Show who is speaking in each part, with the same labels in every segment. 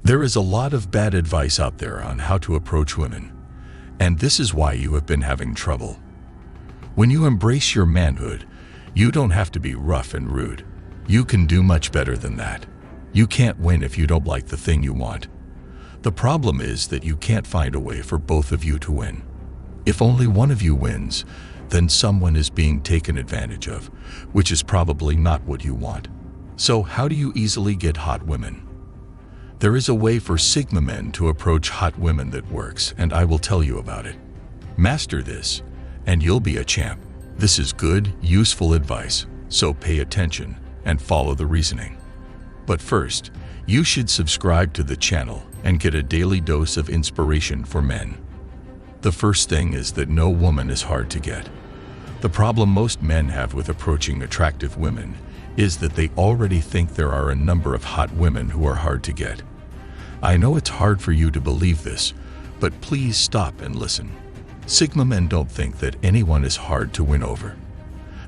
Speaker 1: There is a lot of bad advice out there on how to approach women, and this is why you have been having trouble. When you embrace your manhood, you don't have to be rough and rude. You can do much better than that. You can't win if you don't like the thing you want. The problem is that you can't find a way for both of you to win. If only one of you wins, then someone is being taken advantage of, which is probably not what you want. So how do you easily get hot women? There is a way for Sigma men to approach hot women that works, and I will tell you about it. Master this, and you'll be a champ. This is good, useful advice, so pay attention and follow the reasoning. But first, you should subscribe to the channel and get a daily dose of inspiration for men. The first thing is that no woman is hard to get. The problem most men have with approaching attractive women is that they already think there are a number of hot women who are hard to get. I know it's hard for you to believe this, but please stop and listen. Sigma men don't think that anyone is hard to win over.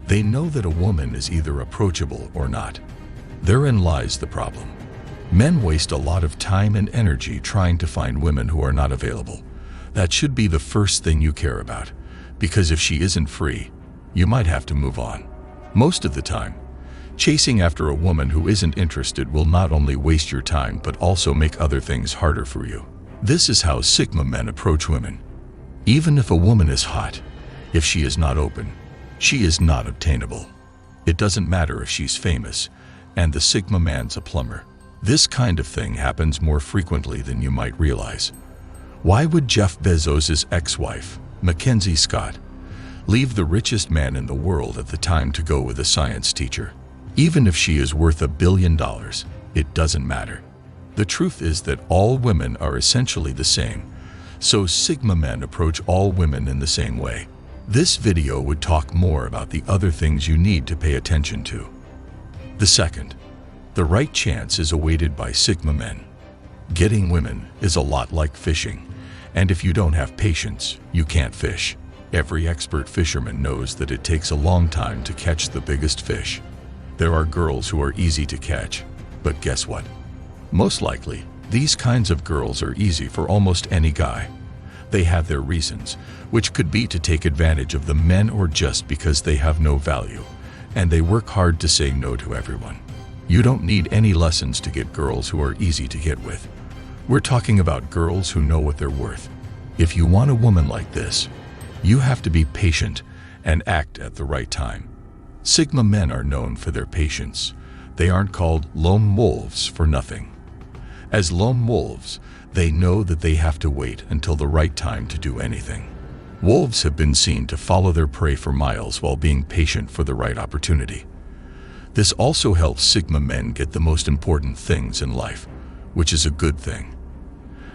Speaker 1: They know that a woman is either approachable or not. Therein lies the problem. Men waste a lot of time and energy trying to find women who are not available. That should be the first thing you care about, because if she isn't free, you might have to move on. Most of the time, chasing after a woman who isn't interested will not only waste your time but also make other things harder for you. This is how Sigma men approach women. Even if a woman is hot, if she is not open, she is not obtainable. It doesn't matter if she's famous, and the Sigma man's a plumber. This kind of thing happens more frequently than you might realize. Why would Jeff Bezos' ex-wife, Mackenzie Scott, leave the richest man in the world at the time to go with a science teacher? Even if she is worth $1 billion, it doesn't matter. The truth is that all women are essentially the same, so Sigma men approach all women in the same way. This video would talk more about the other things you need to pay attention to. The second, the right chance is awaited by Sigma men. Getting women is a lot like fishing, and if you don't have patience, you can't fish. Every expert fisherman knows that it takes a long time to catch the biggest fish. There are girls who are easy to catch, but guess what? Most likely, these kinds of girls are easy for almost any guy. They have their reasons, which could be to take advantage of the men or just because they have no value, and they work hard to say no to everyone. You don't need any lessons to get girls who are easy to get with. We're talking about girls who know what they're worth. If you want a woman like this, you have to be patient and act at the right time. Sigma men are known for their patience. They aren't called lone wolves for nothing. As lone wolves, they know that they have to wait until the right time to do anything. Wolves have been seen to follow their prey for miles while being patient for the right opportunity. This also helps Sigma men get the most important things in life, which is a good thing.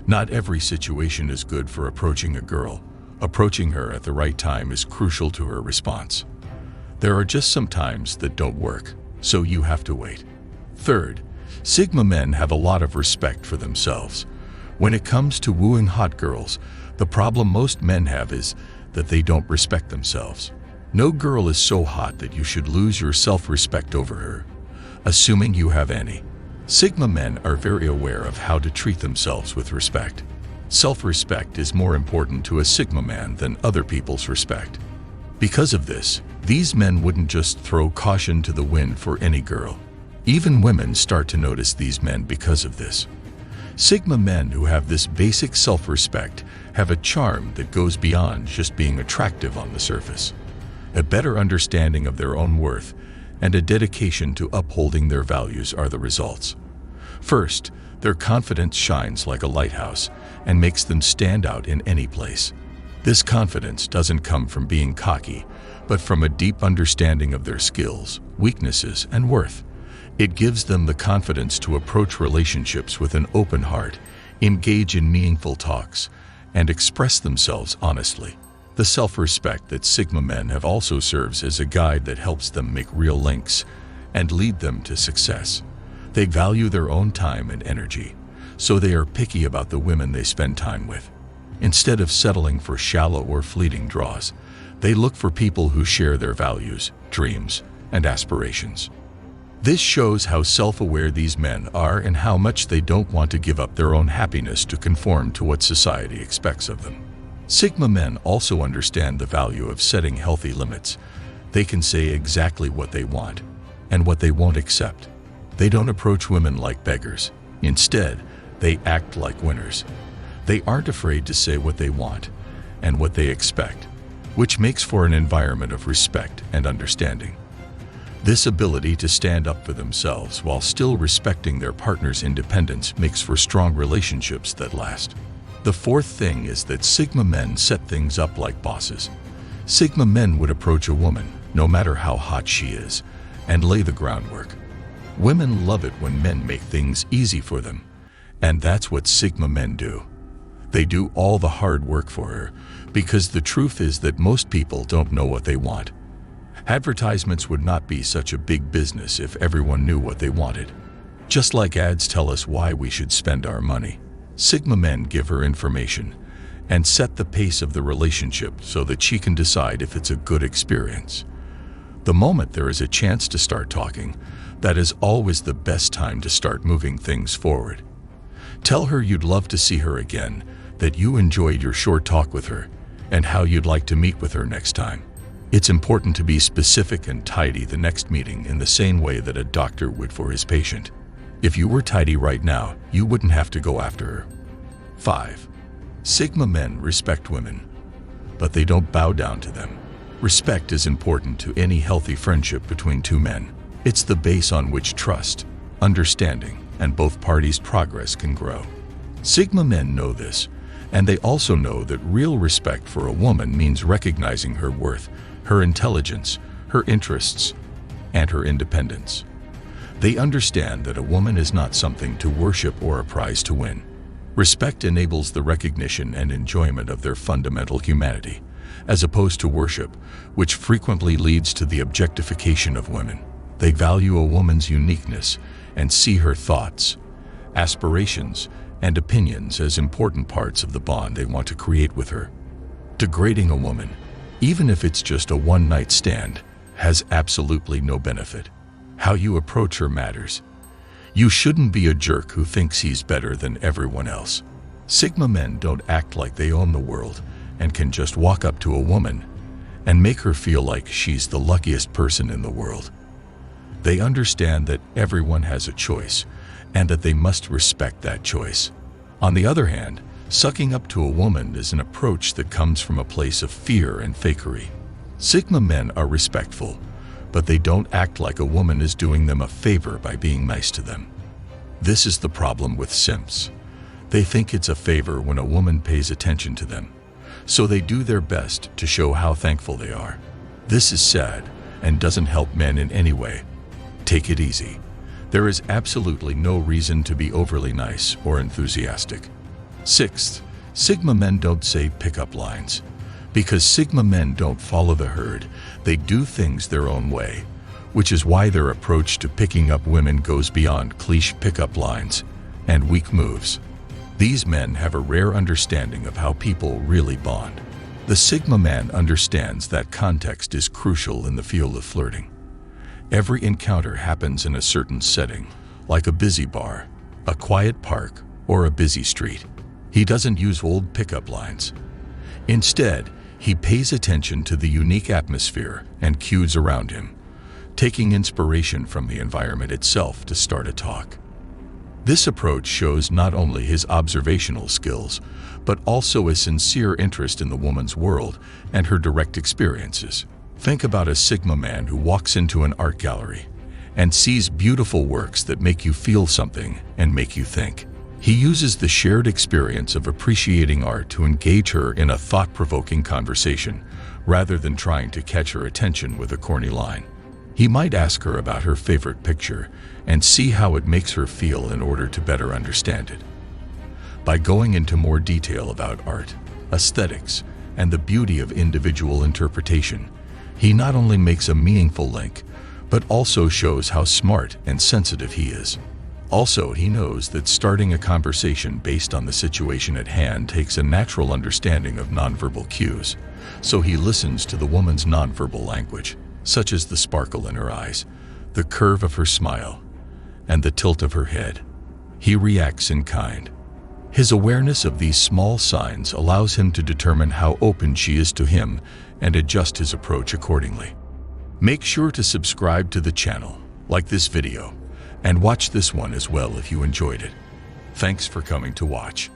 Speaker 1: Not every situation is good for approaching a girl. Approaching her at the right time is crucial to her response. There are just some times that don't work, so you have to wait. Third, Sigma men have a lot of respect for themselves. When it comes to wooing hot girls, the problem most men have is that they don't respect themselves. No girl is so hot that you should lose your self-respect over her, assuming you have any. Sigma men are very aware of how to treat themselves with respect. Self-respect is more important to a Sigma man than other people's respect. Because of this, these men wouldn't just throw caution to the wind for any girl. Even women start to notice these men because of this. Sigma men who have this basic self-respect have a charm that goes beyond just being attractive on the surface. A better understanding of their own worth and a dedication to upholding their values are the results. First, their confidence shines like a lighthouse and makes them stand out in any place. This confidence doesn't come from being cocky, but from a deep understanding of their skills, weaknesses, and worth. It gives them the confidence to approach relationships with an open heart, engage in meaningful talks, and express themselves honestly. The self-respect that Sigma men have also serves as a guide that helps them make real links and lead them to success. They value their own time and energy, so they are picky about the women they spend time with. Instead of settling for shallow or fleeting draws, they look for people who share their values, dreams, and aspirations. This shows how self-aware these men are and how much they don't want to give up their own happiness to conform to what society expects of them. Sigma men also understand the value of setting healthy limits. They can say exactly what they want and what they won't accept. They don't approach women like beggars. Instead, they act like winners. They aren't afraid to say what they want and what they expect, which makes for an environment of respect and understanding. This ability to stand up for themselves while still respecting their partner's independence makes for strong relationships that last. The fourth thing is that Sigma men set things up like bosses. Sigma men would approach a woman, no matter how hot she is, and lay the groundwork. Women love it when men make things easy for them, and that's what Sigma men do. They do all the hard work for her, because the truth is that most people don't know what they want. Advertisements would not be such a big business if everyone knew what they wanted. Just like ads tell us why we should spend our money, Sigma men give her information and set the pace of the relationship so that she can decide if it's a good experience. The moment there is a chance to start talking, that is always the best time to start moving things forward. Tell her you'd love to see her again, that you enjoyed your short talk with her, and how you'd like to meet with her next time. It's important to be specific and tidy the next meeting in the same way that a doctor would for his patient. If you were tidy right now, you wouldn't have to go after her. 5. Sigma men respect women, but they don't bow down to them. Respect is important to any healthy friendship between two men. It's the base on which trust, understanding, and both parties' progress can grow. Sigma men know this, and they also know that real respect for a woman means recognizing her worth, her intelligence, her interests, and her independence. They understand that a woman is not something to worship or a prize to win. Respect enables the recognition and enjoyment of their fundamental humanity, as opposed to worship, which frequently leads to the objectification of women. They value a woman's uniqueness and see her thoughts, aspirations, and opinions as important parts of the bond they want to create with her. Degrading a woman, even if it's just a one-night stand, has absolutely no benefit. How you approach her matters. You shouldn't be a jerk who thinks he's better than everyone else. Sigma men don't act like they own the world and can just walk up to a woman and make her feel like she's the luckiest person in the world. They understand that everyone has a choice and that they must respect that choice. On the other hand, sucking up to a woman is an approach that comes from a place of fear and fakery. Sigma men are respectful, but they don't act like a woman is doing them a favor by being nice to them. This is the problem with simps. They think it's a favor when a woman pays attention to them, so they do their best to show how thankful they are. This is sad and doesn't help men in any way. Take it easy. There is absolutely no reason to be overly nice or enthusiastic. 6th, Sigma men don't say pickup lines. Because Sigma men don't follow the herd, they do things their own way, which is why their approach to picking up women goes beyond cliché pickup lines and weak moves. These men have a rare understanding of how people really bond. The Sigma man understands that context is crucial in the field of flirting. Every encounter happens in a certain setting, like a busy bar, a quiet park, or a busy street. He doesn't use old pickup lines. Instead, he pays attention to the unique atmosphere and cues around him, taking inspiration from the environment itself to start a talk. This approach shows not only his observational skills, but also a sincere interest in the woman's world and her direct experiences. Think about a Sigma man who walks into an art gallery and sees beautiful works that make you feel something and make you think. He uses the shared experience of appreciating art to engage her in a thought-provoking conversation, rather than trying to catch her attention with a corny line. He might ask her about her favorite picture and see how it makes her feel in order to better understand it. By going into more detail about art, aesthetics, and the beauty of individual interpretation, he not only makes a meaningful link, but also shows how smart and sensitive he is. Also, he knows that starting a conversation based on the situation at hand takes a natural understanding of nonverbal cues, so he listens to the woman's nonverbal language, such as the sparkle in her eyes, the curve of her smile, and the tilt of her head. He reacts in kind. His awareness of these small signs allows him to determine how open she is to him and adjust his approach accordingly. Make sure to subscribe to the channel, like this video, and watch this one as well if you enjoyed it. Thanks for coming to watch.